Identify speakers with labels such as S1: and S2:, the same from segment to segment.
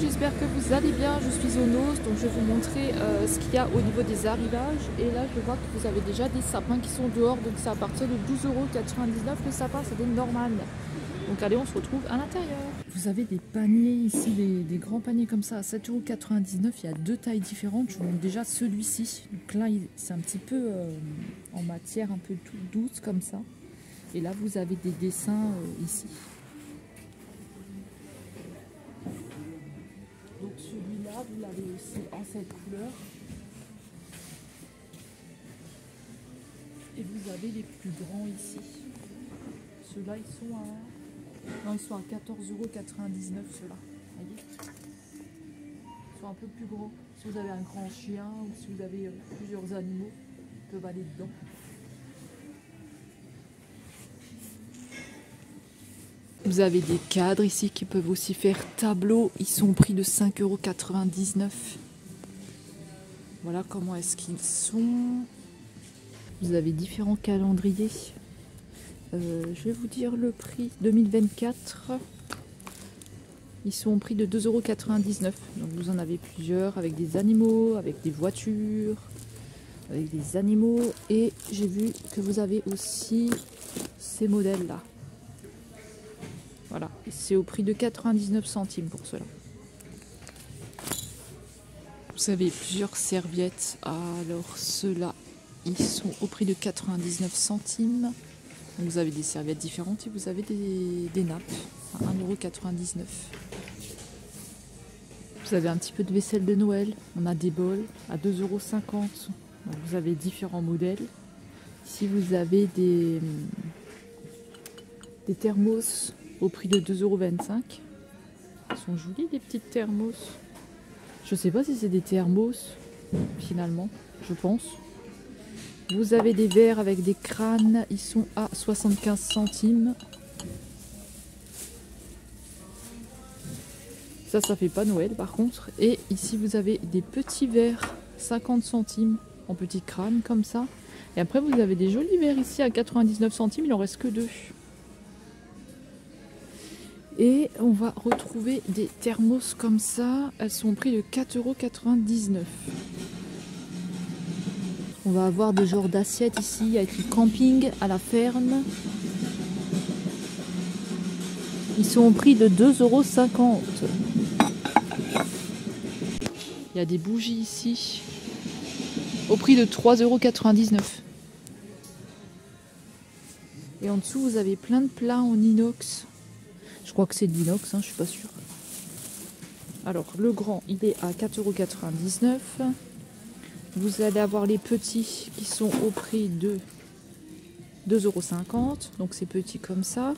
S1: j'espère que vous allez bien. Je suis au Noz, donc je vais vous montrer ce qu'il y a au niveau des arrivages. Et là, je vois que vous avez déjà des sapins qui sont dehors, donc c'est à partir de 12,99 € le sapin, c'est des Norman. Donc allez, on se retrouve à l'intérieur. Vous avez des paniers ici, des grands paniers comme ça à 7,99 €. Il y a deux tailles différentes. Je vous montre déjà celui-ci. Donc là, c'est un petit peu en matière un peu toute douce comme ça. Et là, vous avez des dessins ici. Donc celui-là, vous l'avez aussi en cette couleur. Et vous avez les plus grands ici. Ceux-là, ils sont à 14,99 € ceux-là. Voyez, ils sont un peu plus gros. Si vous avez un grand chien ou si vous avez plusieurs animaux, ils peuvent aller dedans. Vous avez des cadres ici qui peuvent aussi faire tableau. Ils sont au prix de 5,99 €. Voilà comment est-ce qu'ils sont. Vous avez différents calendriers. Je vais vous dire le prix 2024. Ils sont au prix de 2,99 €. Donc vous en avez plusieurs avec des animaux, avec des voitures, avec des animaux. Et j'ai vu que vous avez aussi ces modèles-là. Voilà, c'est au prix de 99 centimes pour cela. Vous avez plusieurs serviettes. Alors ceux-là, ils sont au prix de 99 centimes. Donc vous avez des serviettes différentes et vous avez des nappes à 1,99 €. Vous avez un petit peu de vaisselle de Noël. On a des bols à 2,50 €. Donc vous avez différents modèles. Ici vous avez des thermos au prix de 2,25 €. Ils sont jolis les petites thermos. Je sais pas si c'est des thermos finalement, je pense. Vous avez des verres avec des crânes, ils sont à 75 centimes. Ça fait pas Noël par contre. Et ici vous avez des petits verres, 50 centimes en petits crânes comme ça. Et après vous avez des jolis verres ici à 99 centimes, il en reste que 2. Et on va retrouver des thermos comme ça, elles sont au prix de 4,99 €. On va avoir des genres d'assiettes ici avec du camping à la ferme. Ils sont au prix de 2,50 €. Il y a des bougies ici au prix de 3,99 €. Et en dessous vous avez plein de plats en inox. Je crois que c'est de l'inox, hein, je suis pas sûre. Alors le grand il est à 4,99 €. Vous allez avoir les petits qui sont au prix de 2,50 €. Donc c'est petit comme ça.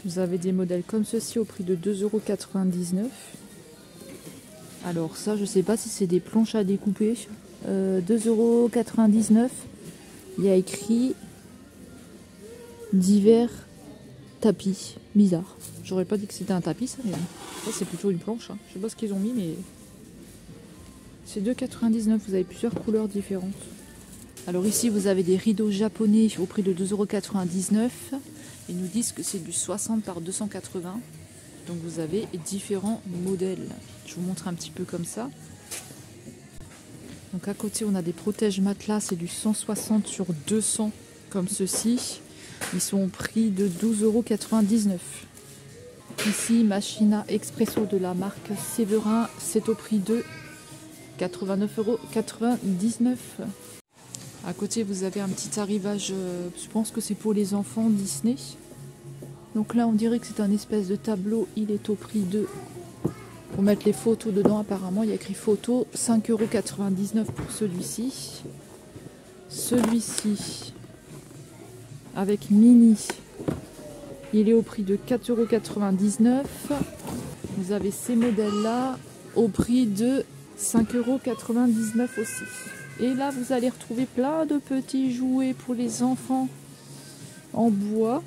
S1: Vous avez des modèles comme ceci au prix de 2,99 €. Alors ça je sais pas si c'est des planches à découper. 2,99 €. Il y a écrit divers tapis. Bizarre. J'aurais pas dit que c'était un tapis ça, mais ça c'est plutôt une planche. Hein. Je sais pas ce qu'ils ont mis, mais c'est 2,99 €. Vous avez plusieurs couleurs différentes. Alors ici vous avez des rideaux japonais au prix de 2,99 €. Ils nous disent que c'est du 60 par 280. Donc vous avez différents modèles. Je vous montre un petit peu comme ça. Donc à côté on a des protèges matelas, c'est du 160 sur 200 comme ceci. Ils sont au prix de 12,99 €. Ici, Machina Expresso de la marque Séverin, c'est au prix de 89,99 €. À côté, vous avez un petit arrivage, je pense que c'est pour les enfants Disney. Donc là, on dirait que c'est un espèce de tableau. Il est au prix de... Pour mettre les photos dedans, apparemment, il y a écrit photo, 5,99 € pour celui-ci. Celui-ci... avec mini, il est au prix de 4,99 €. Vous avez ces modèles-là au prix de 5,99 € aussi. Et là, vous allez retrouver plein de petits jouets pour les enfants en bois.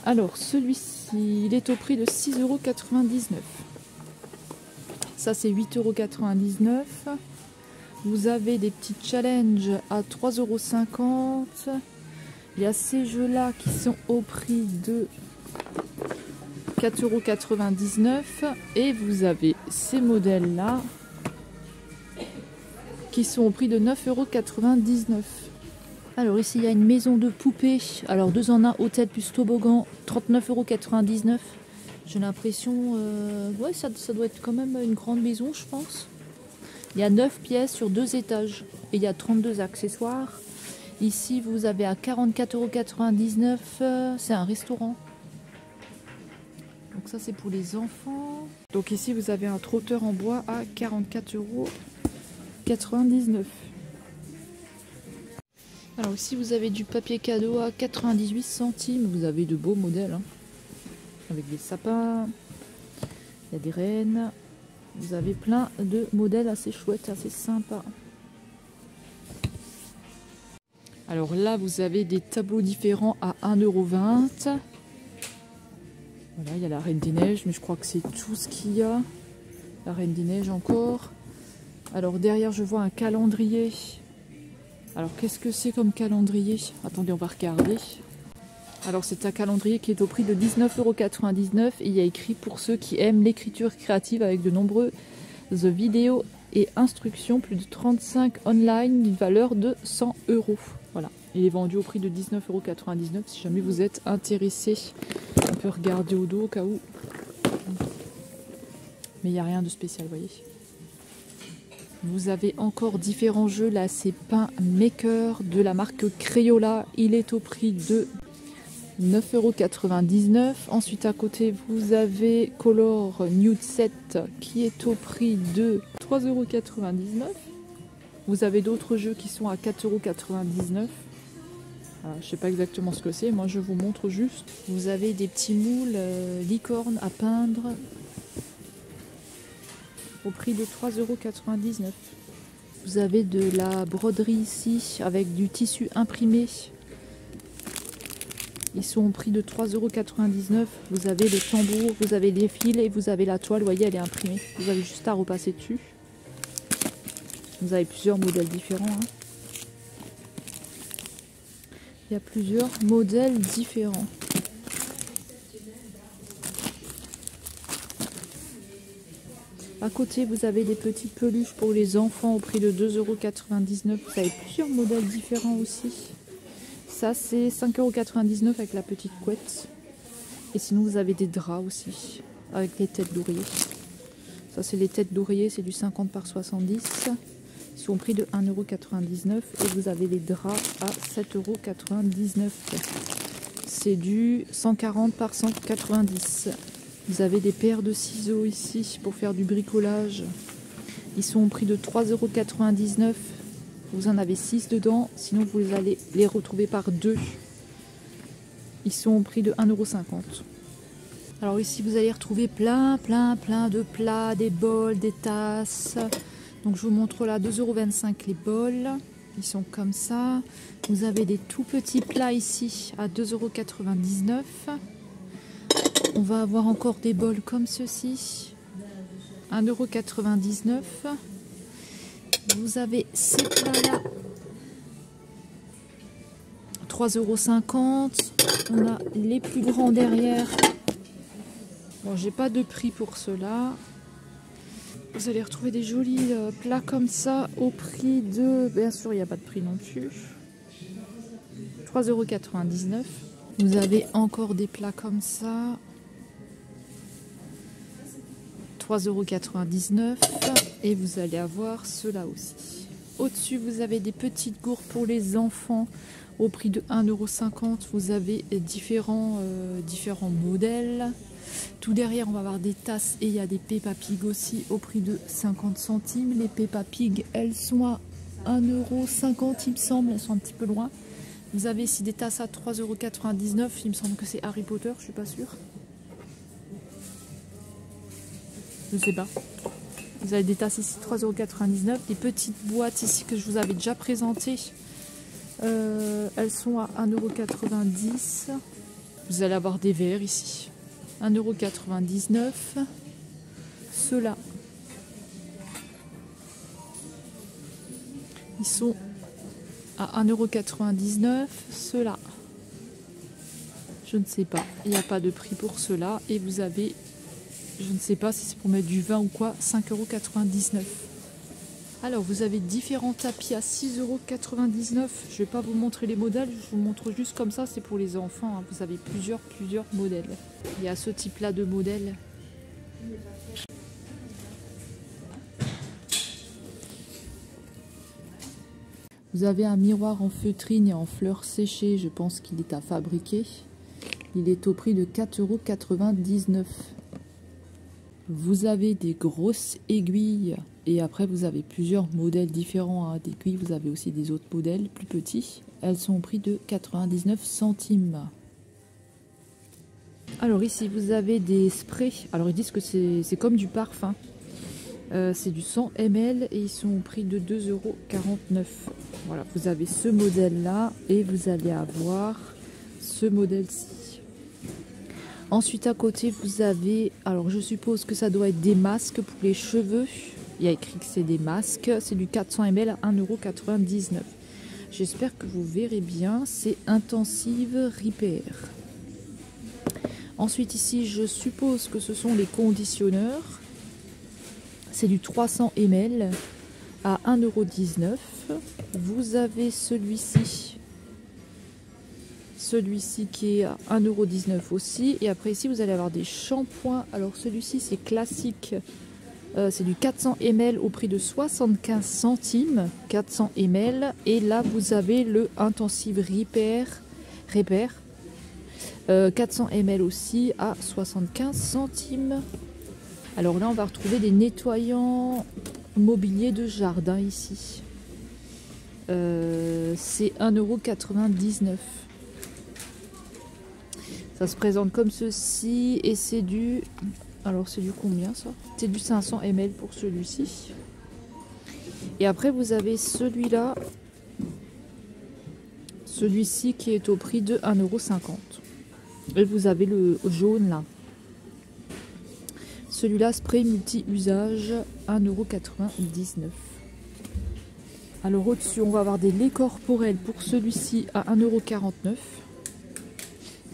S1: Alors, celui-ci, il est au prix de 6,99 €. Ça, c'est 8,99 €. Vous avez des petits challenges à 3,50 €. Il y a ces jeux-là qui sont au prix de 4,99 €. Et vous avez ces modèles-là qui sont au prix de 9,99 €. Alors ici il y a une maison de poupées. Alors 2 en 1, hôtel plus toboggan, 39,99 €. J'ai l'impression, ouais, ça doit être quand même une grande maison, je pense. Il y a 9 pièces sur 2 étages et il y a 32 accessoires. Ici, vous avez à 44,99 €. C'est un restaurant. Donc ça, c'est pour les enfants. Donc ici, vous avez un trotteur en bois à 44,99 €. Alors ici, vous avez du papier cadeau à 98 centimes. Vous avez de beaux modèles, hein, avec des sapins. Il y a des rennes. Vous avez plein de modèles assez chouettes, assez sympas. Alors là, vous avez des tableaux différents à 1,20 €. Voilà, il y a la Reine des Neiges, mais je crois que c'est tout ce qu'il y a. La Reine des Neiges encore. Alors derrière, je vois un calendrier. Alors qu'est-ce que c'est comme calendrier? Attendez, on va regarder. Alors c'est un calendrier qui est au prix de 19,99 € et il y a écrit pour ceux qui aiment l'écriture créative avec de nombreuses vidéos et instructions, plus de 35 online d'une valeur de 100 €. Voilà, il est vendu au prix de 19,99 € si jamais vous êtes intéressé. On peut regarder au dos au cas où. Mais il n'y a rien de spécial, vous voyez. Vous avez encore différents jeux, là c'est Paint Maker de la marque Crayola. Il est au prix de 9,99 €. Ensuite à côté vous avez Color Nude Set qui est au prix de 3,99 €. Vous avez d'autres jeux qui sont à 4,99 €. Je ne sais pas exactement ce que c'est, moi je vous montre juste. Vous avez des petits moules licornes à peindre au prix de 3,99 €. Vous avez de la broderie ici avec du tissu imprimé. Ils sont au prix de 3,99 €. Vous avez les tambours, vous avez les fils et vous avez la toile. Vous voyez, elle est imprimée. Vous avez juste à repasser dessus. Vous avez plusieurs modèles différents, hein. Il y a plusieurs modèles différents. À côté, vous avez des petites peluches pour les enfants au prix de 2,99 €. Vous avez plusieurs modèles différents aussi. Ça, c'est 5,99 € avec la petite couette. Et sinon, vous avez des draps aussi, avec les têtes d'oreiller. Ça, c'est les têtes d'oreiller, c'est du 50 par 70. Ils sont au prix de 1,99 € et vous avez les draps à 7,99 €. C'est du 140 par 190. Vous avez des paires de ciseaux ici pour faire du bricolage. Ils sont au prix de 3,99 €. Vous en avez 6 dedans, sinon vous allez les retrouver par 2. Ils sont au prix de 1,50 €. Alors ici vous allez retrouver plein de plats, des bols, des tasses. Donc je vous montre là 2,25 € les bols. Ils sont comme ça. Vous avez des tout petits plats ici à 2,99 €. On va avoir encore des bols comme ceci. 1,99 €. Vous avez ces plats-là. 3,50 €. On a les plus grands derrière. Bon, j'ai pas de prix pour cela. Vous allez retrouver des jolis plats comme ça au prix de... Bien sûr, il n'y a pas de prix non plus. 3,99 €. Vous avez encore des plats comme ça. 3,99 € et vous allez avoir cela aussi. Au-dessus, vous avez des petites gourdes pour les enfants au prix de 1,50 €. Vous avez différents modèles. Tout derrière, on va avoir des tasses et il y a des Peppa Pig aussi au prix de 50 centimes. Les Peppa Pig, elles sont à 1,50 €, il me semble. Elles sont un petit peu loin. Vous avez ici des tasses à 3,99 €. Il me semble que c'est Harry Potter, je suis pas sûre. Je sais pas. Vous avez des tasses ici 3,99 €. Des petites boîtes ici que je vous avais déjà présentées. Elles sont à 1,90 €. Vous allez avoir des verres ici. 1,99 €. Ceux-là. Ils sont à 1,99 €. Ceux-là. Je je ne sais pas. Il n'y a pas de prix pour cela. Et vous avez, je ne sais pas si c'est pour mettre du vin ou quoi, 5,99 €. Alors, vous avez différents tapis à 6,99 €. Je ne vais pas vous montrer les modèles, je vous montre juste comme ça, c'est pour les enfants. Hein. Vous avez plusieurs modèles. Il y a ce type-là de modèle. Vous avez un miroir en feutrine et en fleurs séchées, je pense qu'il est à fabriquer. Il est au prix de 4,99 €. Vous avez des grosses aiguilles et après vous avez plusieurs modèles différents hein, d'aiguilles. Vous avez aussi des autres modèles plus petits. Elles sont au prix de 99 centimes. Alors ici vous avez des sprays. Alors ils disent que c'est comme du parfum. C'est du 100 ml et ils sont au prix de 2,49 €. Voilà, vous avez ce modèle là et vous allez avoir ce modèle-ci. Ensuite à côté vous avez, alors je suppose que ça doit être des masques pour les cheveux. Il y a écrit que c'est des masques, c'est du 400 ml à 1,99 €. J'espère que vous verrez bien, c'est Intensive Repair. Ensuite ici je suppose que ce sont les conditionneurs. C'est du 300 ml à 1,19 €. Vous avez celui-ci qui est à 1,19 € aussi. Et après ici, vous allez avoir des shampoings. Alors celui-ci, c'est classique. C'est du 400 ml au prix de 75 centimes. 400 ml. Et là, vous avez le Intensive Repair. 400 ml aussi à 75 centimes. Alors là, on va retrouver des nettoyants mobilier de jardin ici. C'est 1,99 €. Ça se présente comme ceci et c'est du... Alors c'est du combien ça? C'est du 500 ml pour celui-ci. Et après vous avez celui-là. Celui-ci qui est au prix de 1,50 €. Et vous avez le jaune là. Celui-là, spray multi-usage, 1,99 €. Alors au-dessus, on va avoir des laits corporels pour celui-ci à 1,49 €.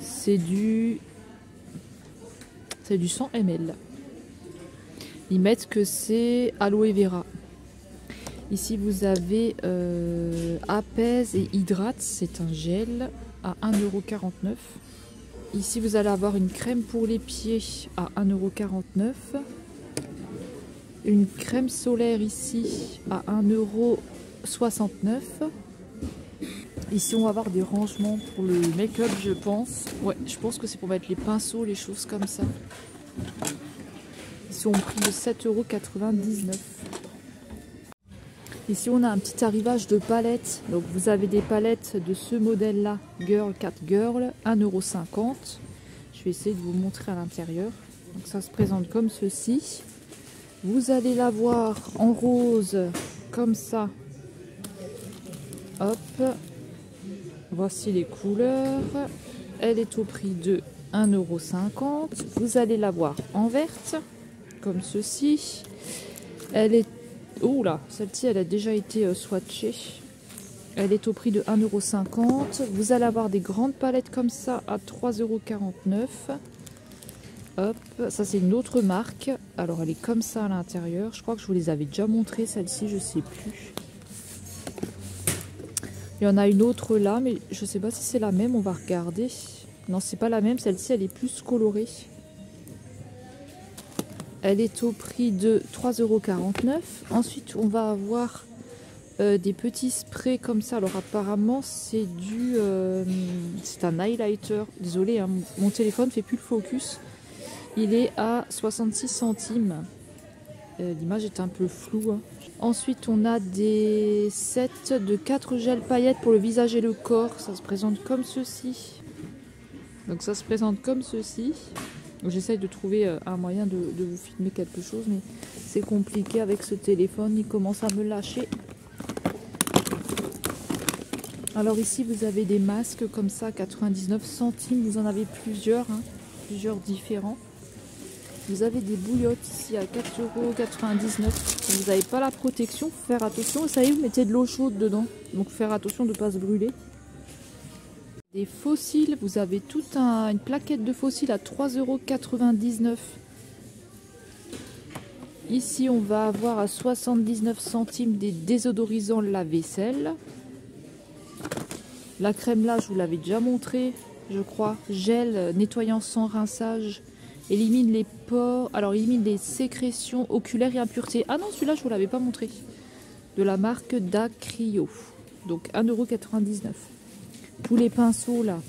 S1: C'est du 100 ml. Ils mettent que c'est aloe vera. Ici, vous avez apaise et hydrate, c'est un gel à 1,49 €. Ici, vous allez avoir une crème pour les pieds à 1,49 €. Une crème solaire ici à 1,69 €. Ici, on va avoir des rangements pour le make-up, je pense. Ouais, je pense que c'est pour mettre les pinceaux, les choses comme ça. Ils sont au prix de 7,99 €. Ici, on a un petit arrivage de palettes. Donc, vous avez des palettes de ce modèle-là, Girl Cat Girl, 1,50 €. Je vais essayer de vous montrer à l'intérieur. Donc, ça se présente comme ceci. Vous allez la voir en rose, comme ça. Hop. Voici les couleurs. Elle est au prix de 1,50 €. Vous allez la voir en verte, comme ceci. Elle est... Oh là, celle-ci, elle a déjà été swatchée. Elle est au prix de 1,50 €. Vous allez avoir des grandes palettes comme ça à 3,49 €. Hop, ça c'est une autre marque. Alors elle est comme ça à l'intérieur. Je crois que je vous les avais déjà montrées, celle-ci, je sais plus. Il y en a une autre là, mais je sais pas si c'est la même, on va regarder. Non, c'est pas la même, celle-ci elle est plus colorée. Elle est au prix de 3,49 €. Ensuite, on va avoir des petits sprays comme ça. Alors apparemment, c'est du... c'est un highlighter. Désolé, hein, mon téléphone ne fait plus le focus. Il est à 66 centimes. L'image est un peu floue. Hein. Ensuite, on a des sets de 4 gels paillettes pour le visage et le corps. Ça se présente comme ceci. Donc ça se présente comme ceci. J'essaye de trouver un moyen de vous filmer quelque chose, mais c'est compliqué avec ce téléphone. Il commence à me lâcher. Alors ici, vous avez des masques comme ça, 99 centimes. Vous en avez plusieurs, hein, plusieurs différents. Vous avez des bouillottes ici à 4,99 €. Vous n'avez pas la protection, faut faire attention. Vous savez, vous mettez de l'eau chaude dedans. Donc faire attention de ne pas se brûler. Des fossiles, vous avez toute une plaquette de fossiles à 3,99 €. Ici, on va avoir à 79 centimes des désodorisants lave-vaisselle. La crème là, je vous l'avais déjà montré, je crois. Gel nettoyant sans rinçage. Élimine les pores. Alors, élimine les sécrétions oculaires et impuretés. Ah non, celui-là, je vous l'avais pas montré. De la marque Dacryo. Donc, 1,99 €. Tous les pinceaux là,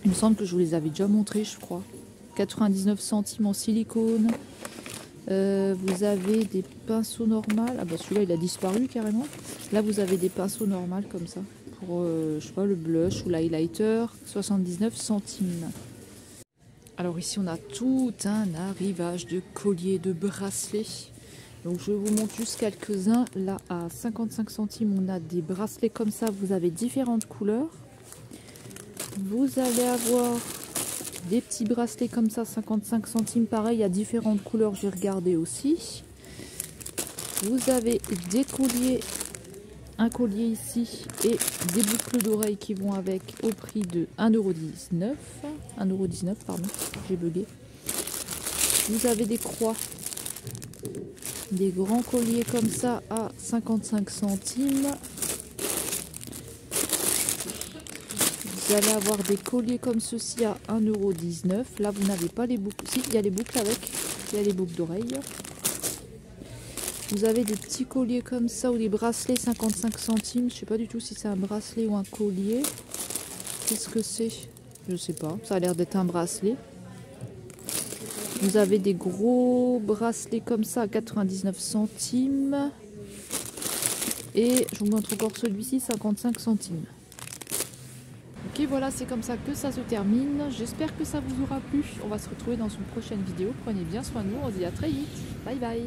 S1: il me semble que je vous les avais déjà montrés, je crois. 99 centimes en silicone. Vous avez des pinceaux normaux. Ah bah celui-là il a disparu carrément. Là vous avez des pinceaux normaux comme ça. Pour je sais pas, le blush ou l'highlighter. 79 centimes. Alors ici on a tout un arrivage de colliers, de bracelets. Donc je vous montre juste quelques-uns. Là à 55 centimes on a des bracelets comme ça. Vous avez différentes couleurs. Vous allez avoir des petits bracelets comme ça, 55 centimes. Pareil, il y a différentes couleurs, j'ai regardé aussi. Vous avez des colliers, un collier ici et des boucles d'oreilles qui vont avec au prix de 1,19 €. 1,19 €, pardon, j'ai bugué. Vous avez des croix, des grands colliers comme ça à 55 centimes. Vous allez avoir des colliers comme ceci à 1,19 €. Là, vous n'avez pas les boucles. Si, il y a les boucles avec. Il y a les boucles d'oreilles. Vous avez des petits colliers comme ça ou des bracelets 55 centimes. Je ne sais pas du tout si c'est un bracelet ou un collier. Qu'est-ce que c'est? Je ne sais pas. Ça a l'air d'être un bracelet. Vous avez des gros bracelets comme ça à 99 centimes. Et je vous montre encore celui-ci, 55 centimes. Ok, voilà, c'est comme ça que ça se termine. J'espère que ça vous aura plu. On va se retrouver dans une prochaine vidéo. Prenez bien soin de vous. On se dit à très vite. Bye bye.